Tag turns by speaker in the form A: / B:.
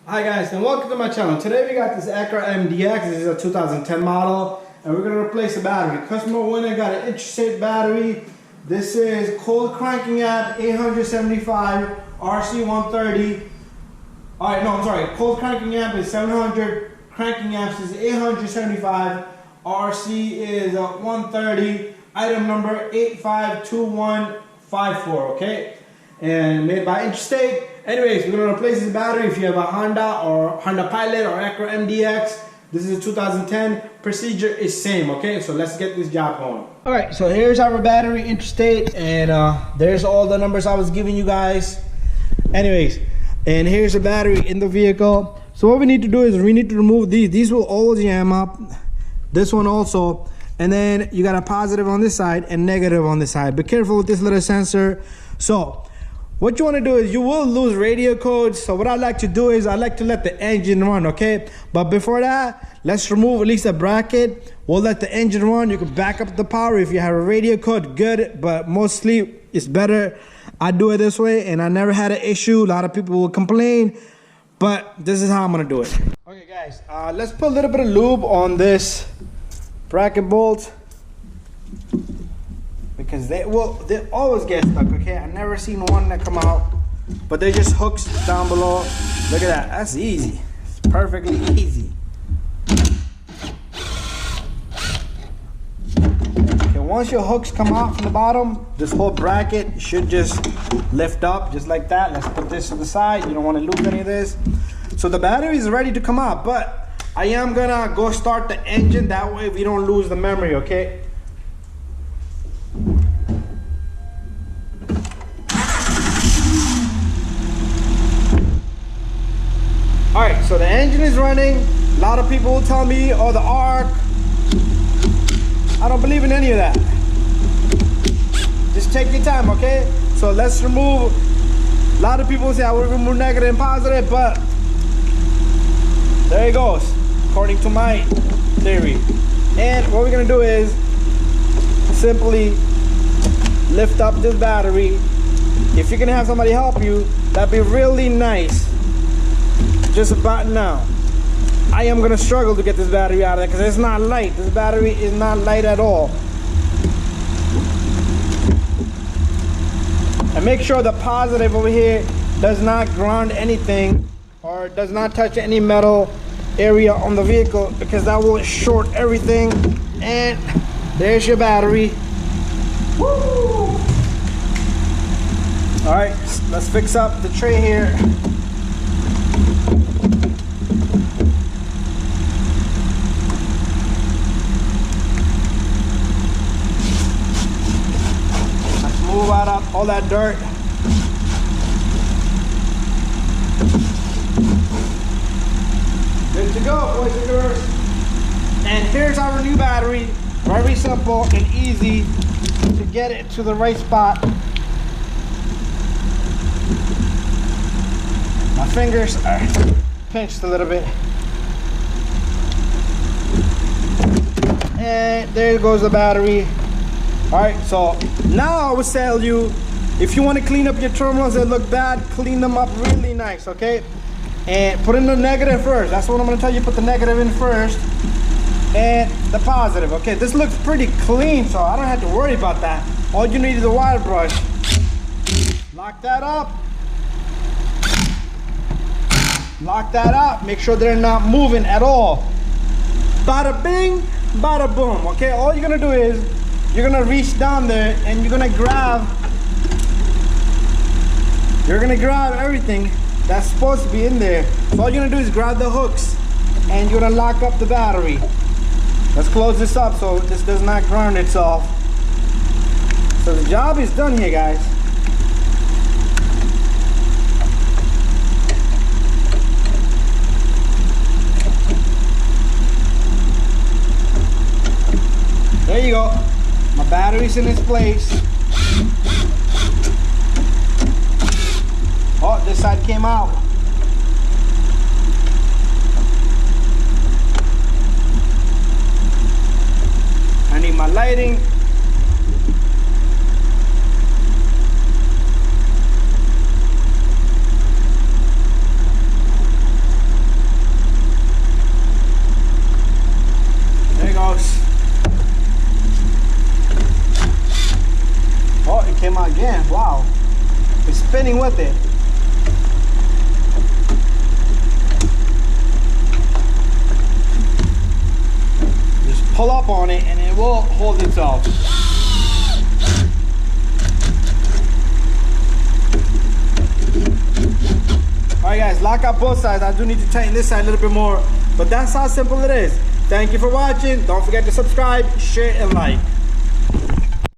A: Hi guys, and welcome to my channel. Today we got this Acura MDX. This is a 2010 model, and we're going to replace the battery. Customer winner got an interstate battery. This is cold cranking amp 875 RC130. Alright, no, I'm sorry. Cold cranking amp is 700. Cranking amps is 875. RC is 130. Item number 852154, okay? And made by Interstate. Anyways, we're going to replace this battery. If you have a Honda or Honda Pilot or Acura MDX, this is a 2010. Procedure is same, okay? So let's get this job going. Alright, so here's our battery, Interstate, and there's all the numbers I was giving you guys. Anyways, and here's the battery in the vehicle. So what we need to do is we need to remove these. These will always jam up. This one also. And then you got a positive on this side and negative on this side. Be careful with this little sensor. So what you want to do is you will lose radio codes. So what I like to do is I like to let the engine run, okay? But before that, let's remove at least a bracket. We'll let the engine run. You can back up the power. If you have a radio code, good, but mostly it's better I do it this way, and I never had an issue. A lot of people will complain, but this is how I'm gonna do it. Okay guys, let's put a little bit of lube on this bracket bolt, because they always get stuck, okay? I never seen one that come out, but they just hooks down below. Look at that, that's easy. It's perfectly easy. Okay, once your hooks come out from the bottom, this whole bracket should just lift up just like that. Let's put this to the side. You don't want to lose any of this. So the battery is ready to come out, but I am gonna go start the engine. That way we don't lose the memory, okay? Alright, so the engine is running. A lot of people will tell me, oh, the arc. I don't believe in any of that. Just take your time, okay? So let's remove. A lot of people say I will remove negative and positive, but there it goes, according to my theory. And what we're gonna do is simply lift up this battery. If you can have somebody help you, that'd be really nice. Just about now. I am gonna struggle to get this battery out of there because it's not light. This battery is not light at all. And make sure the positive over here does not ground anything or does not touch any metal area on the vehicle, because that will short everything. And there's your battery. Woo! All right, let's fix up the tray here. Let's move out of all that dirt. Good to go, boys and girls. And here's our new battery. Very simple and easy to get it to the right spot. My fingers are pinched a little bit. And there goes the battery. Alright, so now I will tell you, if you want to clean up your terminals that look bad, clean them up really nice, okay? And put in the negative first. That's what I'm going to tell you. Put the negative in first and the positive. Okay, this looks pretty clean, so I don't have to worry about that. All you need is a wire brush. Lock that up. Lock that up. Make sure they're not moving at all. Bada bing, bada boom. Okay, all you're going to do is you're going to reach down there and you're going to grab everything that's supposed to be in there. So all you're gonna do is grab the hooks and you're gonna lock up the battery. Let's close this up so this does not ground itself. So the job is done here, guys. There you go. My battery's in its place. Oh, this side came out. I need my lighting. came out again. Wow. It's spinning with it. Just pull up on it and it will hold itself. Alright guys, lock out both sides. I do need to tighten this side a little bit more, but that's how simple it is. Thank you for watching. Don't forget to subscribe, share, and like.